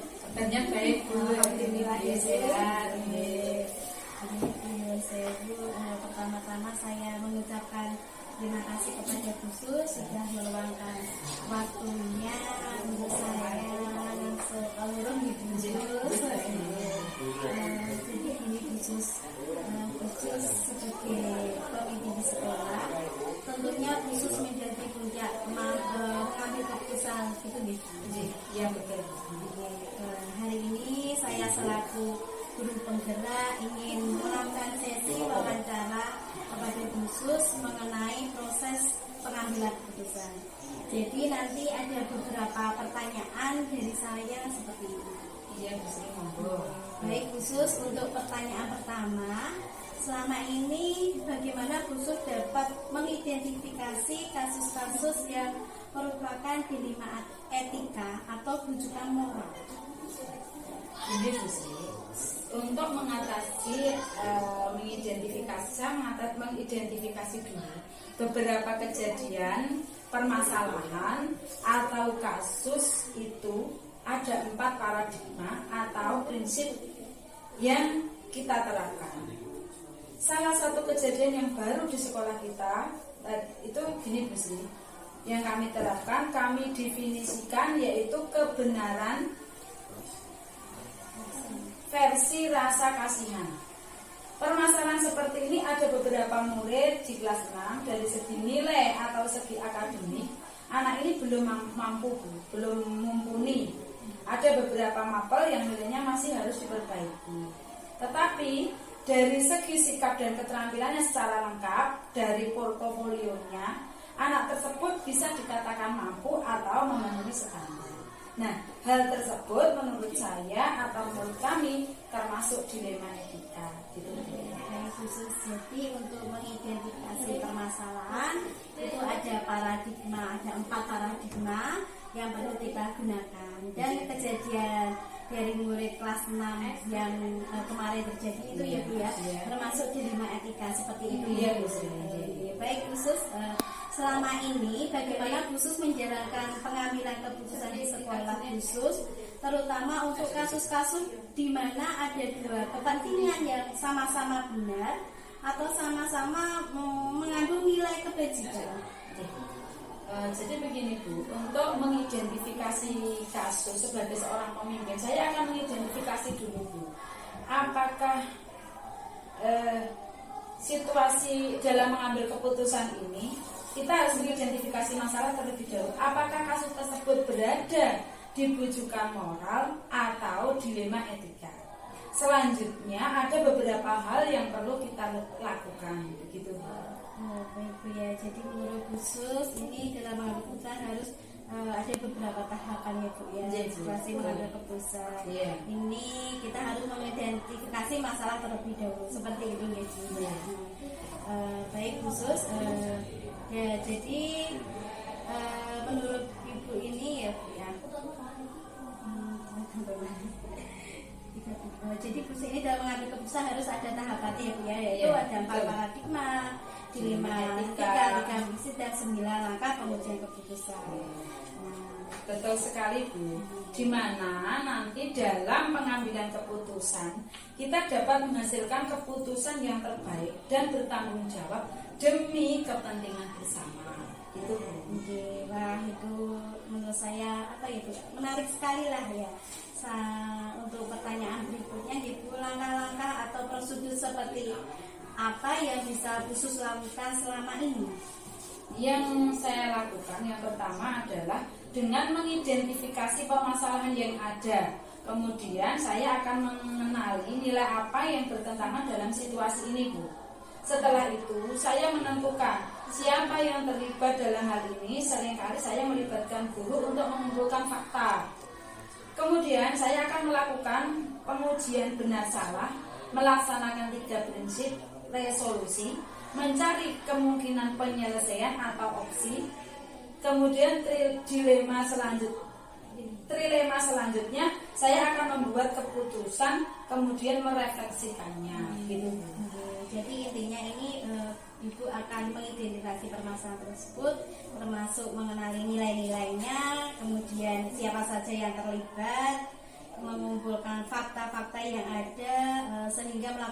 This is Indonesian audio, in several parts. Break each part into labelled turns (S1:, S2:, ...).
S1: Kabarnya baik Bu,
S2: Alhamdulillah
S1: ya sehat.
S2: Pertama-tama saya mengucapkan terima kasih kepada khusus sudah meluangkan waktunya untuk saya seluruh khusus. Jadi ini khusus sebagai pemimpin di sekolah, tentunya khusus menjadi puncak mengambil keputusan gitu nih.
S1: Iya betul.
S2: Hari ini saya selaku guru penggerak ingin melakukan sesi wawancara kepada khusus mengenai proses pengambilan keputusan. Jadi nanti ada beberapa pertanyaan dari saya seperti ini.
S1: Iya Bu Sri, monggo.
S2: Baik, khusus untuk pertanyaan pertama, selama ini bagaimana khusus dapat mengidentifikasi kasus-kasus yang merupakan dilema etika atau rujukan moral?
S1: Ini Bu Sri, untuk mengatasi mengidentifikasi dulu beberapa kejadian, permasalahan atau kasus itu ada 4 paradigma atau prinsip yang kita terapkan. Salah satu kejadian yang baru di sekolah kita itu gini Bu Sri, yang kami terapkan, kami definisikan yaitu kebenaran versi rasa kasihan. Permasalahan seperti ini ada beberapa murid di kelas 6 dari segi nilai atau segi akademik, anak ini belum mampu, belum mumpuni. Ada beberapa mapel yang nilainya masih harus diperbaiki. Tetapi dari segi sikap dan keterampilannya secara lengkap dari portofolionya, anak tersebut bisa dikatakan mampu atau memenuhi standar. Nah, hal tersebut menurut saya atau menurut kami termasuk dilema etika. Gitu.
S2: Khusus jadi untuk mengidentifikasi permasalahan itu ada paradigma, ada 4 paradigma yang perlu kita gunakan. Dan kejadian dari murid kelas 6 yang kemarin terjadi itu ya Bu ya, termasuk dilema etika seperti itu ya Bu. Baik, khusus selama ini bagaimana khusus menjalankan pengambilan keputusan di sekolah khusus, terutama untuk kasus-kasus di mana ada 2 kepentingan yang sama-sama benar atau sama-sama mengandung nilai kebajikan.
S1: Jadi begini Bu, untuk mengidentifikasi kasus sebagai seorang pemimpin, saya akan mengidentifikasi dulu Bu, apakah situasi dalam mengambil keputusan ini kita harus mengidentifikasi masalah terlebih dahulu. Apakah kasus tersebut berada di bujukan moral atau dilema etika? Selanjutnya ada beberapa hal yang perlu kita lakukan, begitu.
S2: Baik Bu ya, jadi menurut khusus ini dalam mengambil keputusan harus ada beberapa tahapan ya Bu ya, situasi mengambil keputusan. Ini kita harus mengidentifikasi masalah terlebih dahulu seperti itu ya Bu. Baik khusus. Ya, jadi menurut Ibu ini ya Bu ya, jadi khusus ini dalam mengambil keputusan harus ada tahapannya ya Bu ya, yaitu ada 4 paradigma, dilema etika, ambisi dan 9 langkah pengujian keputusan.
S1: Betul sekali Bu, di mana nanti dalam pengambilan keputusan kita dapat menghasilkan keputusan yang terbaik dan bertanggung jawab demi kepentingan bersama. Itu Bu.
S2: Wah, itu menurut saya apa ya Bu, menarik sekali lah ya. Untuk pertanyaan berikutnya gitu, langkah-langkah atau prosedur seperti apa yang bisa khusus lakukan selama ini?
S1: Yang saya lakukan yang pertama adalah dengan mengidentifikasi permasalahan yang ada. Kemudian saya akan mengenali nilai apa yang bertentangan dalam situasi ini Bu. Setelah itu saya menentukan siapa yang terlibat dalam hal ini. Seringkali saya melibatkan guru untuk mengumpulkan fakta. Kemudian saya akan melakukan pengujian benar salah, melaksanakan 3 prinsip resolusi, mencari kemungkinan penyelesaian atau opsi. Kemudian trilema selanjutnya saya akan membuat keputusan, kemudian merefleksikannya. Gitu.
S2: Jadi intinya ini Ibu akan mengidentifikasi permasalahan tersebut, termasuk mengenali nilai-nilainya, kemudian siapa saja yang terlibat,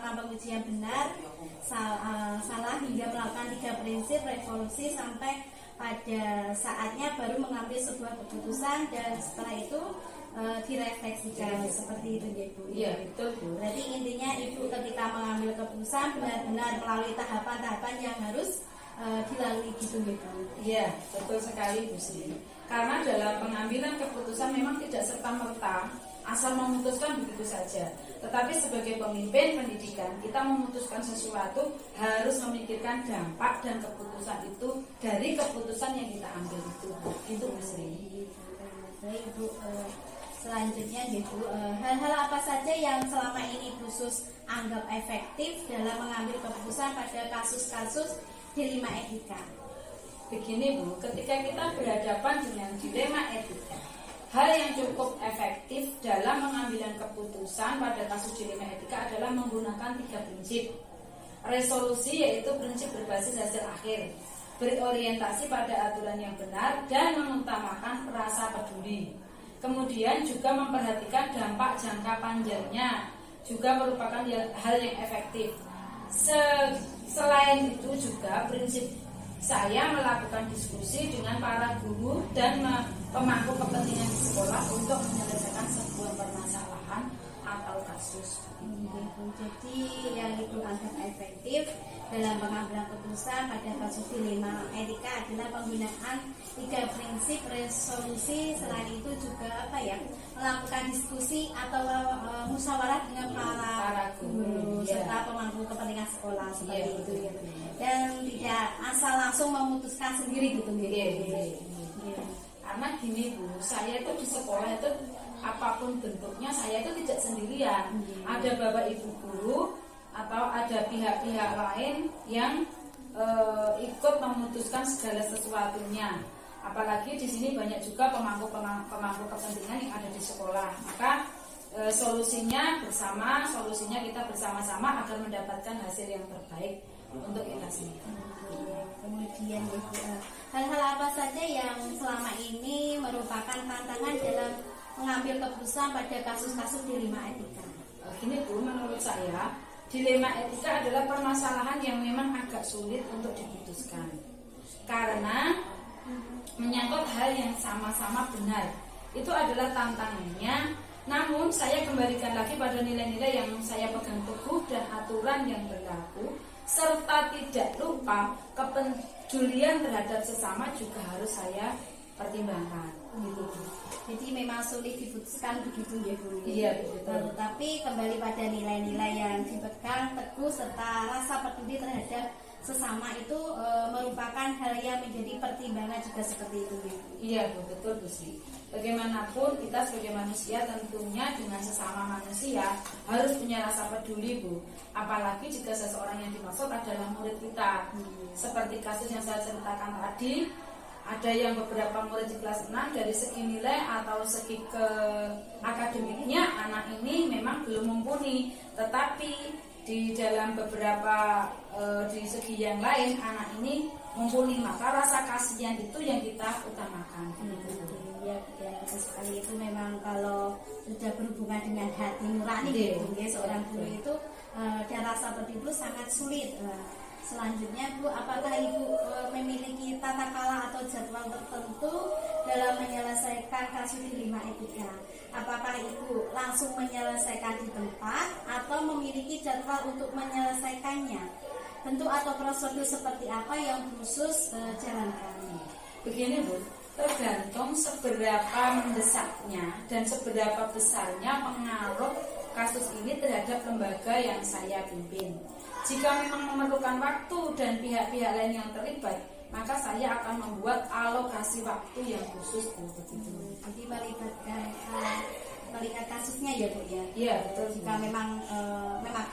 S2: melakukan pengujian benar, salah hingga melakukan 3 prinsip resolusi sampai pada saatnya baru mengambil sebuah keputusan, dan setelah itu direfleksikan seperti itu ya Bu.
S1: Iya betul Bu.
S2: Berarti intinya Ibu ketika mengambil keputusan benar-benar melalui tahapan-tahapan yang harus dilalui gitu ya Bu.
S1: Iya betul sekali Bu Sri. Karena dalam pengambilan keputusan memang tidak serta-merta asal memutuskan begitu saja. Tetapi sebagai pemimpin pendidikan, kita memutuskan sesuatu harus memikirkan dampak dan keputusan itu dari keputusan yang kita ambil itu. Itu Bu Sri.
S2: Baik Bu, selanjutnya Bu, hal-hal apa saja yang selama ini khusus anggap efektif dalam mengambil keputusan pada kasus-kasus dilema etika?
S1: Begini Bu, ketika kita berhadapan dengan dilema etika, hal yang cukup efektif dalam pengambilan keputusan pada kasus dilema etika adalah menggunakan 3 prinsip. Resolusi yaitu prinsip berbasis hasil akhir, berorientasi pada aturan yang benar, dan mengutamakan rasa peduli. Kemudian juga memperhatikan dampak jangka panjangnya, juga merupakan hal yang efektif. Selain itu juga prinsip saya melakukan diskusi dengan para guru dan pemangku kepentingan di sekolah untuk menyelesaikan sebuah permasalahan atau kasus.
S2: Jadi yang Ibu anggap efektif dalam pengambilan keputusan pada kasus dilema etika adalah penggunaan 3 prinsip resolusi. Selain itu juga melakukan diskusi atau musyawarah dengan para guru serta pemangku kepentingan sekolah seperti itu ya. Dan tidak asal langsung memutuskan sendiri gitu ya.
S1: Karena gini Bu, saya itu di sekolah itu apapun bentuknya saya itu tidak sendirian. Ada bapak ibu guru atau ada pihak-pihak lain yang ikut memutuskan segala sesuatunya. Apalagi di sini banyak juga pemangku kepentingan yang ada di sekolah. Maka solusinya kita bersama-sama agar mendapatkan hasil yang terbaik untuk kita sendiri.
S2: Kemudian hal-hal apa saja yang selama ini merupakan tantangan dalam mengambil keputusan pada kasus-kasus dilema etika?
S1: Ini Bu, menurut saya dilema etika adalah permasalahan yang memang agak sulit untuk diputuskan karena menyangkut hal yang sama-sama benar. Itu adalah tantangannya. Namun saya kembalikan lagi pada nilai-nilai yang saya pegang teguh dan aturan yang berlaku, serta tidak lupa kepedulian terhadap sesama juga harus saya pertimbangkan.
S2: Jadi memang sulit diputuskan begitu ya Bu.
S1: Iya betul.
S2: Tapi kembali pada nilai-nilai yang dipegang teguh serta rasa peduli terhadap sesama itu merupakan hal yang menjadi pertimbangan juga seperti itu Bu.
S1: Iya Bu, betul Bu Sri. Bagaimanapun kita sebagai manusia tentunya dengan sesama manusia harus punya rasa peduli Bu. Apalagi jika seseorang yang dimaksud adalah murid kita. Seperti kasus yang saya ceritakan tadi, ada yang beberapa murid di kelas 6 dari segi nilai atau segi ke akademiknya anak ini memang belum mumpuni, tetapi di dalam beberapa di segi yang lain anak ini mumpuni, maka rasa kasihan itu yang kita utamakan.
S2: Ya, betul sekali. Itu memang kalau sudah berhubungan dengan hati nurani seorang guru itu dan rasa peduli itu sangat sulit. Selanjutnya Bu, apakah Ibu memiliki tata cara atau jadwal tertentu dalam menyelesaikan kasus dilema etika? Apakah Ibu langsung menyelesaikan di tempat atau memiliki jadwal untuk menyelesaikannya? Bentuk atau prosedur seperti apa yang khusus jalankan?
S1: Begini Bu, tergantung seberapa mendesaknya dan seberapa besarnya pengaruh kasus ini terhadap lembaga yang saya pimpin. Jika memang memerlukan waktu dan pihak-pihak lain yang terlibat, maka saya akan membuat alokasi waktu yang khusus untuk itu.
S2: Jadi melihat kasusnya ya Bu ya.
S1: Iya betul.
S2: Jika memang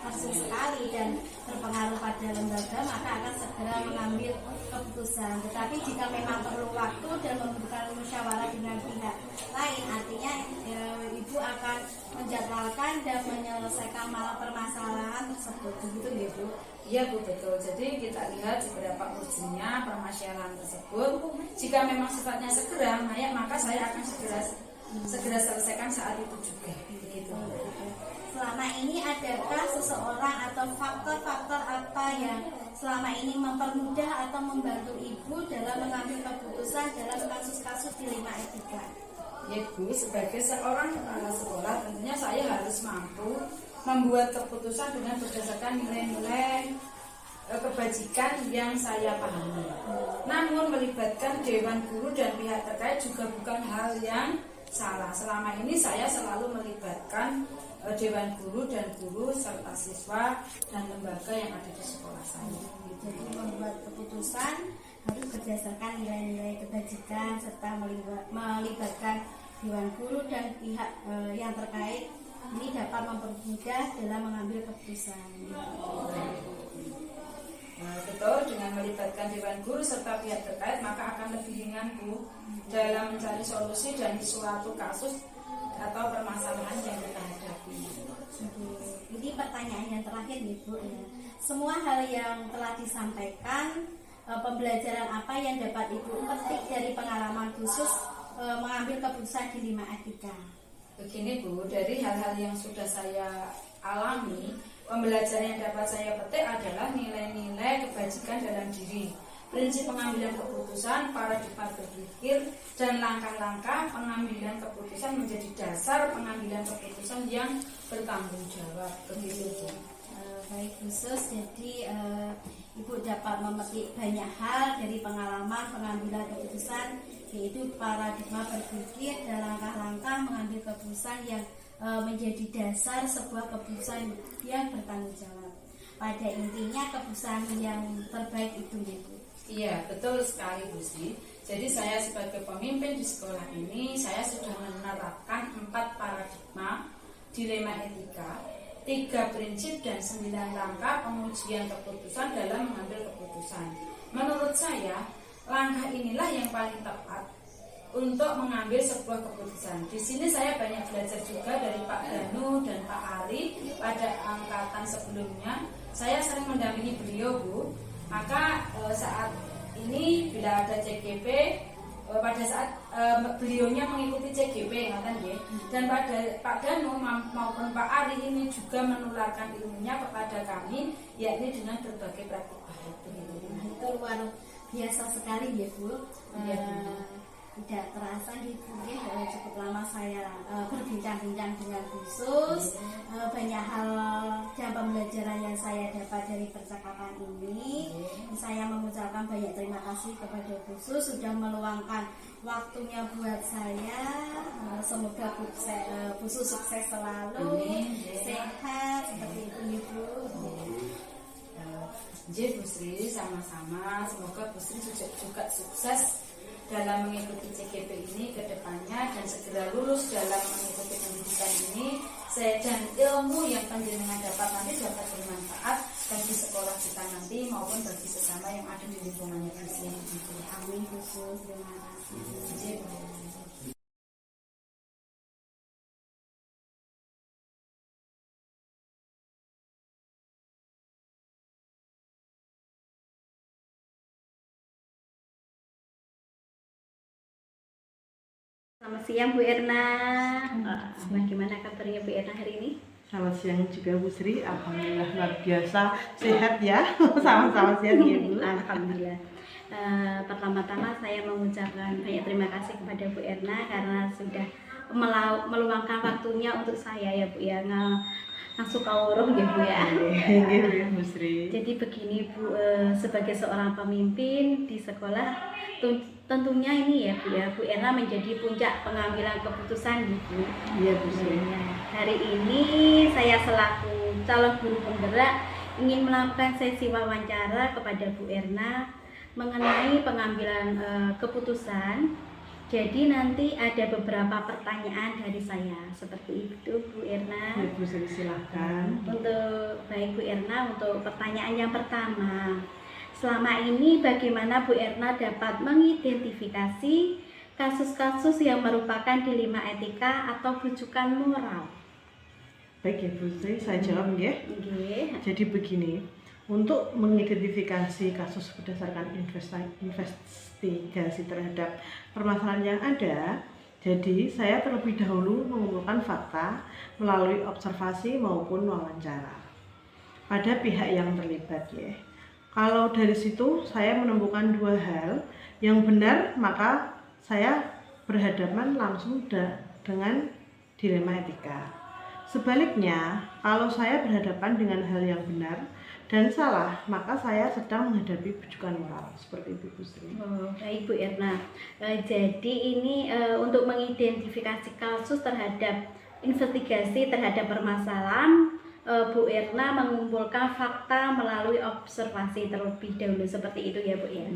S2: kasus sekali dan berpengaruh pada lembaga, maka akan segera mengambil keputusan. Tetapi jika memang perlu waktu dan membutuhkan musyawarah dengan pihak lain, artinya Ibu akan menjadwalkan dan menyelesaikan malah permasalahan tersebut, begitu ya Bu?
S1: Iya Bu, betul. Jadi kita lihat seberapa urgennya permasalahan tersebut. Jika memang sifatnya segera, maka saya akan segera selesaikan saat itu juga. Begitu.
S2: Selama ini adakah seseorang atau faktor-faktor apa yang selama ini mempermudah atau membantu Ibu dalam mengambil keputusan dalam kasus-kasus dilema etika?
S1: Ya Bu, sebagai seorang kepala sekolah tentunya saya harus mampu membuat keputusan dengan berdasarkan nilai-nilai kebajikan yang saya pahami. Namun melibatkan dewan guru dan pihak terkait juga bukan hal yang salah. Selama ini saya selalu melibatkan dewan guru dan guru serta siswa dan lembaga yang ada di sekolah saya.
S2: Jadi membuat keputusan harus berdasarkan nilai-nilai kebajikan serta melibatkan dewan guru dan pihak yang terkait. Ini dapat mempermudah dalam mengambil keputusan.
S1: Betul, dengan melibatkan dewan guru serta pihak terkait maka akan lebih ringan Bu dalam mencari solusi dari suatu kasus atau permasalahan yang kita hadapi.
S2: Ini pertanyaan yang terakhir nih Bu ya. Semua hal yang telah disampaikan, pembelajaran apa yang dapat Ibu petik dari pengalaman khusus mengambil keputusan dilema etika?
S1: Begini Bu, dari hal-hal yang sudah saya alami, pembelajaran yang dapat saya petik adalah nilai-nilai kebajikan dalam diri, prinsip pengambilan keputusan, paradigma berpikir, dan langkah-langkah pengambilan keputusan menjadi dasar pengambilan keputusan yang bertanggung jawab. Begitu Bu.
S2: Baik khusus, jadi Ibu dapat memetik banyak hal dari pengalaman pengambilan keputusan, yaitu paradigma berpikir dan langkah-langkah mengambil keputusan yang menjadi dasar sebuah keputusan yang bertanggung jawab. Pada intinya keputusan yang terbaik itu ya Bu.
S1: Iya, betul sekali Bu Sri. Jadi saya sebagai pemimpin di sekolah ini, saya sudah menerapkan 4 paradigma dilema etika, 3 prinsip dan 9 langkah pengujian keputusan dalam mengambil keputusan. Menurut saya, langkah inilah yang paling tepat untuk mengambil sebuah keputusan. Di sini saya banyak belajar juga dari Pak Danu dan Pak Ari pada angkatan sebelumnya. Saya sering mendampingi beliau Bu. Maka saat ini bila ada CGP, pada saat beliaunya mengikuti CGP, dan pada Pak Danu maupun Pak Ari ini juga menularkan ilmunya kepada kami, yakni dengan berbagai praktik baik.
S2: Itu luar biasa sekali ya Bu. Tidak terasa mungkin cukup lama saya berbincang-bincang dengan khusus. Banyak hal dan pembelajaran yang saya dapat dari percakapan ini. Saya mengucapkan banyak terima kasih kepada khusus sudah meluangkan waktunya buat saya. Semoga khusus sukses selalu, sehat seperti itu Ibu.
S1: Bu Sri, sama-sama. Semoga Bu Sri juga sukses dalam mengikuti CGP ini ke depannya dan segera lulus dalam mengikuti pendidikan ini, dan ilmu yang panjenengan dapat nanti dapat bermanfaat bagi sekolah kita nanti maupun bagi sesama yang ada di lingkungannya di sini.
S2: Amin khusus, terima kasih. Selamat siang Bu Erna. Bagaimana kabarnya Bu Erna hari ini?
S3: Selamat siang juga Bu Sri. Alhamdulillah luar biasa sehat ya. Sama-sama sehat ya Bu.
S2: Alhamdulillah. Pertama-tama saya mengucapkan banyak terima kasih kepada Bu Erna karena sudah meluangkan waktunya untuk saya ya Bu ya. Langsung kawruh ya Bu ya.
S3: Iya Bu Sri.
S2: Jadi begini Bu, sebagai seorang pemimpin di sekolah tentunya ini ya Bu ya, Bu Erna menjadi puncak pengambilan keputusan gitu.
S3: Iya Bu Sri.
S2: Hari ini saya selaku calon guru penggerak ingin melakukan sesi wawancara kepada Bu Erna mengenai pengambilan keputusan. Jadi nanti ada beberapa pertanyaan dari saya seperti itu Bu Erna.
S3: Ya Bu Sri, silahkan.
S2: Untuk baik Bu Erna, untuk pertanyaan yang pertama, selama ini bagaimana Bu Erna dapat mengidentifikasi kasus-kasus yang merupakan dilema etika atau rujukan moral?
S3: Baik ya Bu Sri, saya jawab ya. Jadi begini, untuk mengidentifikasi kasus berdasarkan investigasi terhadap permasalahan yang ada, jadi saya terlebih dahulu mengumpulkan fakta melalui observasi maupun wawancara. pada pihak yang terlibat ya. Kalau dari situ saya menemukan dua hal yang benar, maka saya berhadapan langsung dengan dilema etika. Sebaliknya, kalau saya berhadapan dengan hal yang benar dan salah, maka saya sedang menghadapi bujukan moral. Seperti itu, Bu Sri.
S2: Oh, baik Bu Erna. Jadi ini untuk mengidentifikasi kasus terhadap investigasi terhadap permasalahan, Bu Erna mengumpulkan fakta melalui observasi terlebih dahulu, seperti itu ya Bu ya.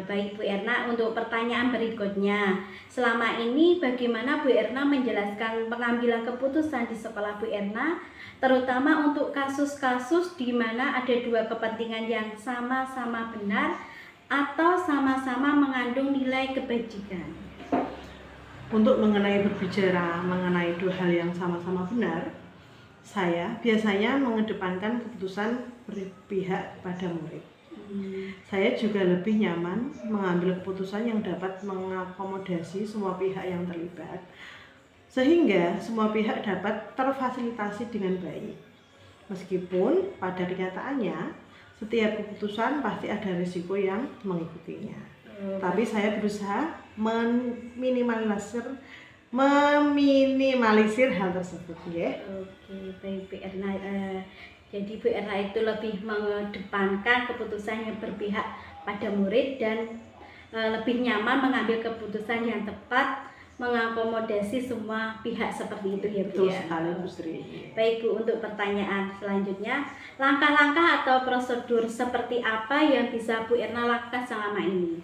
S2: Baik Bu Erna, untuk pertanyaan berikutnya, selama ini bagaimana Bu Erna menjelaskan pengambilan keputusan di sekolah Bu Erna, terutama untuk kasus-kasus di mana ada dua kepentingan yang sama-sama benar atau sama-sama mengandung nilai kebajikan?
S3: Untuk berbicara mengenai dua hal yang sama-sama benar, saya biasanya mengedepankan keputusan berpihak pada murid. Saya juga lebih nyaman mengambil keputusan yang dapat mengakomodasi semua pihak yang terlibat, sehingga semua pihak dapat terfasilitasi dengan baik. Meskipun pada kenyataannya setiap keputusan pasti ada risiko yang mengikutinya. Tapi saya berusaha meminimalisir hal tersebut ya.
S2: Oke, baik Bu Erna. Jadi Bu Erna itu lebih mengedepankan keputusan yang berpihak pada murid dan lebih nyaman mengambil keputusan yang tepat, mengakomodasi semua pihak, seperti itu ya Bu.
S3: Betul sekali Bu Sri.
S2: Baik Bu, untuk pertanyaan selanjutnya, langkah-langkah atau prosedur seperti apa yang bisa Bu Erna lakukan selama ini?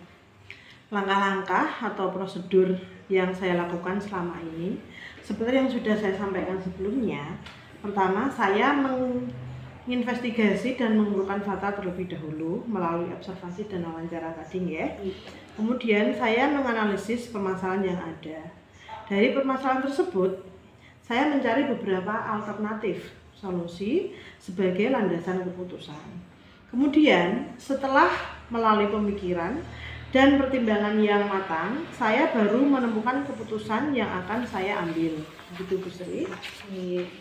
S3: Langkah-langkah atau prosedur yang saya lakukan selama ini seperti yang sudah saya sampaikan sebelumnya. Pertama, saya menginvestigasi dan mengumpulkan fakta terlebih dahulu melalui observasi dan wawancara tadi ya. Kemudian saya menganalisis permasalahan yang ada. Dari permasalahan tersebut, saya mencari beberapa alternatif solusi sebagai landasan keputusan. Kemudian setelah melalui pemikiran dan pertimbangan yang matang, saya baru menemukan keputusan yang akan saya ambil. Begitu Bu Sri.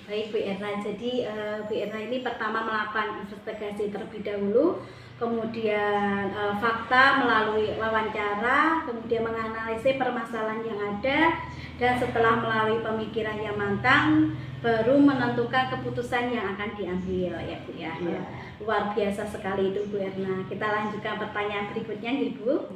S2: Baik Bu Erna, jadi Bu Erna ini pertama melakukan investigasi terlebih dahulu, kemudian fakta melalui wawancara, kemudian menganalisis permasalahan yang ada, dan setelah melalui pemikiran yang matang, baru menentukan keputusan yang akan diambil ya Bu ya. Luar biasa sekali itu Bu Erna. Kita lanjutkan pertanyaan berikutnya Ibu.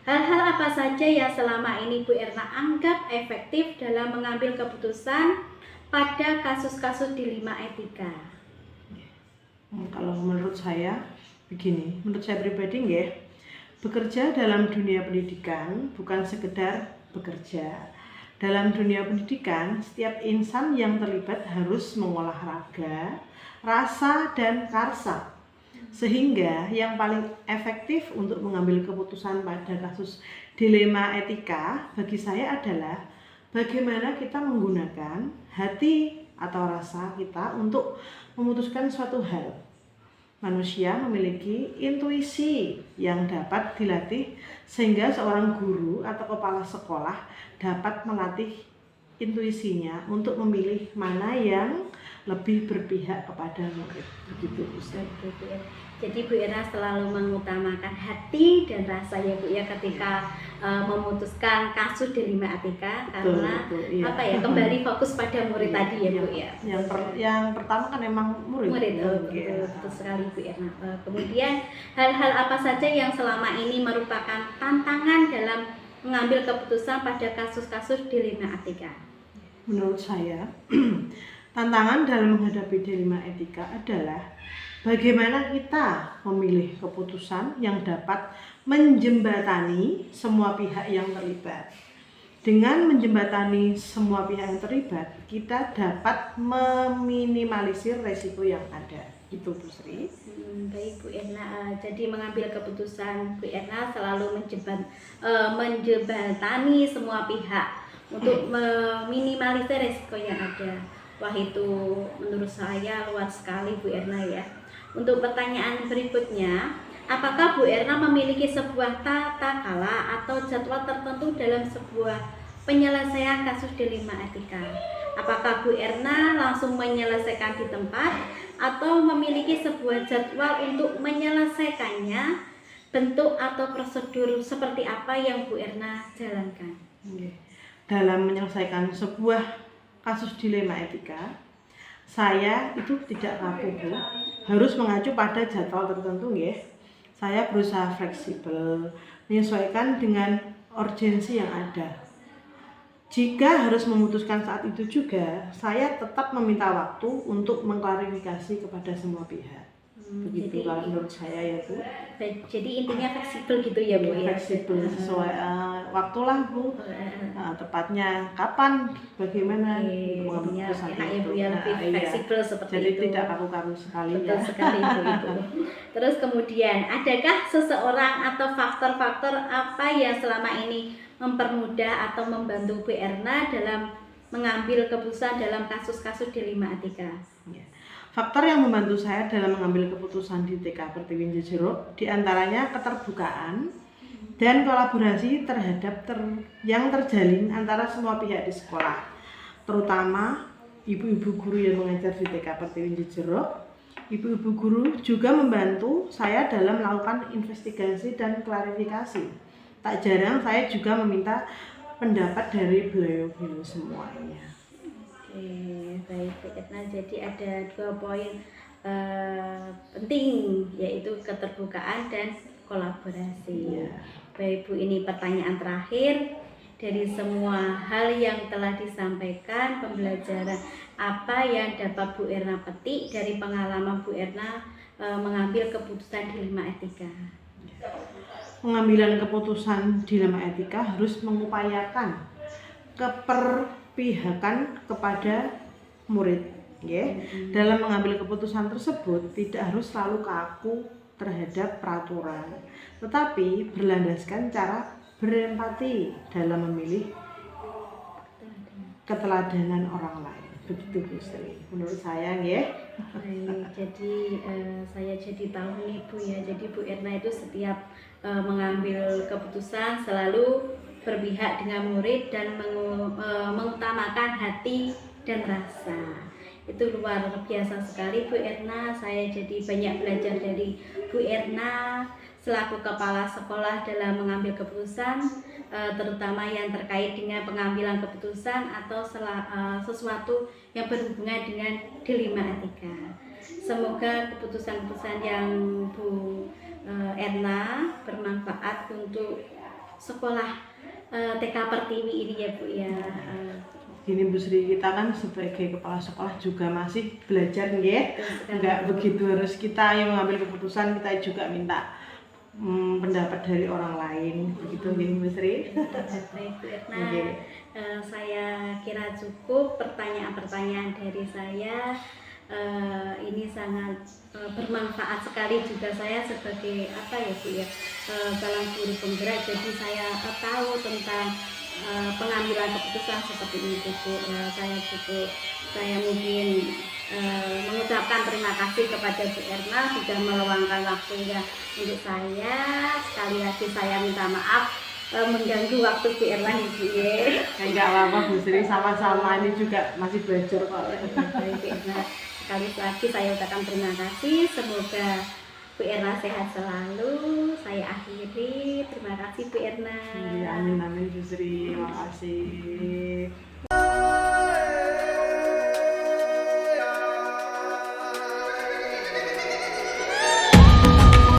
S2: Hal-hal apa saja yang selama ini Bu Erna anggap efektif dalam mengambil keputusan pada kasus-kasus dilema etika?
S3: Kalau menurut saya begini, menurut saya pribadi ya, bekerja dalam dunia pendidikan bukan sekedar bekerja. Dalam dunia pendidikan, setiap insan yang terlibat harus mengolah raga, rasa, dan karsa. Sehingga yang paling efektif untuk mengambil keputusan pada kasus dilema etika bagi saya adalah bagaimana kita menggunakan hati atau rasa kita untuk memutuskan suatu hal. Manusia memiliki intuisi yang dapat dilatih sehingga seorang guru atau kepala sekolah dapat melatih intuisinya untuk memilih mana yang lebih berpihak kepada murid. Begitu Ustaz.
S2: Jadi Bu Erna selalu mengutamakan hati dan rasa ya Bu ya ketika memutuskan kasus dilema etika, karena
S3: iya.
S2: apa ya, kembali fokus pada murid tadi ya Bu ya.
S3: Yang pertama kan emang murid.
S2: Betul sekali Bu Erna. Kemudian hal-hal apa saja yang selama ini merupakan tantangan dalam mengambil keputusan pada kasus-kasus dilema etika?
S3: Menurut saya, tantangan dalam menghadapi dilema etika adalah bagaimana kita memilih keputusan yang dapat menjembatani semua pihak yang terlibat. Dengan menjembatani semua pihak yang terlibat, kita dapat meminimalisir resiko yang ada. Itu Bu Sri.
S2: Baik Bu Erna, jadi mengambil keputusan Bu Erna selalu menjembatani semua pihak untuk meminimalisir resiko yang ada. Wah, itu menurut saya luar sekali Bu Erna ya. Untuk pertanyaan berikutnya, apakah Bu Erna memiliki sebuah tata cara atau jadwal tertentu dalam sebuah penyelesaian kasus dilema etika? Apakah Bu Erna langsung menyelesaikan di tempat atau memiliki sebuah jadwal untuk menyelesaikannya? Bentuk atau prosedur seperti apa yang Bu Erna jalankan?
S3: Dalam menyelesaikan sebuah kasus dilema etika, saya itu tidak kaku, Bu. Harus mengacu pada jadwal tertentu, ya. Saya berusaha fleksibel, menyesuaikan dengan urgensi yang ada. Jika harus memutuskan saat itu juga, saya tetap meminta waktu untuk mengklarifikasi kepada semua pihak. Begitu
S2: Jadi,
S3: kalau menurut saya ya, Bu.
S2: Jadi intinya fleksibel gitu ya Bu ya?
S3: Fleksibel sesuai waktulah, Bu. Tepatnya kapan, bagaimana mengambil
S2: Intinya
S3: keputusan
S2: enak ya Bu
S3: itu.
S2: ya, lebih fleksibel seperti
S3: Jadi
S2: itu.
S3: tidak kaku-kaku sekali.
S2: Betul
S3: Ya.
S2: sekali itu. Terus kemudian, adakah seseorang atau faktor-faktor apa yang selama ini mempermudah atau membantu Bu Erna dalam mengambil keputusan dalam kasus-kasus dilema etika?
S3: Ya. Faktor yang membantu saya dalam mengambil keputusan di TK Pertiwi Jeruk diantaranya keterbukaan dan kolaborasi terhadap yang terjalin antara semua pihak di sekolah, terutama ibu-ibu guru yang mengajar di TK Pertiwi Jeruk. Ibu-ibu guru juga membantu saya dalam melakukan investigasi dan klarifikasi. Tak jarang saya juga meminta pendapat dari beliau-beliau semuanya.
S2: Oke, baik Bu Erna. Jadi ada 2 poin penting, yaitu keterbukaan dan kolaborasi.
S3: Ya.
S2: Baik Bu, ini pertanyaan terakhir. Dari semua hal yang telah disampaikan, pembelajaran apa yang dapat Bu Erna petik dari pengalaman Bu Erna mengambil keputusan dilema etika?
S3: Pengambilan keputusan dilema etika harus mengupayakan keperpihakan kepada murid, ya. Dalam mengambil keputusan tersebut tidak harus selalu kaku terhadap peraturan, tetapi berlandaskan cara berempati dalam memilih keteladanan orang lain. Begitu Bu Sri, menurut saya, ya.
S2: Baik, jadi saya jadi tahu nih Bu ya. Jadi Bu Erna itu setiap mengambil keputusan selalu berpihak dengan murid dan mengutamakan hati dan rasa. Itu luar biasa sekali Bu Erna. Saya jadi banyak belajar dari Bu Erna selaku kepala sekolah dalam mengambil keputusan, terutama yang terkait dengan pengambilan keputusan atau sesuatu yang berhubungan dengan dilema etika. Semoga keputusan-keputusan yang Bu Erna bermanfaat untuk sekolah TK Pertiwi ini ya Bu ya.
S3: Gini Bu Sri, kita kan sebagai kepala sekolah juga masih belajar, ya. Enggak begitu harus kita yang mengambil keputusan, kita juga minta pendapat dari orang lain, begitu ya Bu Sri.
S2: Baik Bu Erna, saya kira cukup pertanyaan-pertanyaan dari saya. Ini sangat bermanfaat sekali juga saya sebagai apa ya Bu ya, calon guru penggerak. Jadi saya tahu tentang pengambilan keputusan seperti itu Bu. Saya mungkin mengucapkan terima kasih kepada Bu Erna sudah meluangkan waktunya untuk saya. Sekali lagi saya minta maaf mengganggu waktu Bu Erna nih Bu ya.
S3: Enggak apa-apa Bu Sri, sama-sama, ini juga masih belajar kok.
S2: Baik Bu Erna, sekali lagi saya ucapkan terima kasih. Semoga Bu Erna sehat selalu. Saya akhiri. Terima kasih Bu Erna.
S3: Amin amin Bu Sri, terima kasih.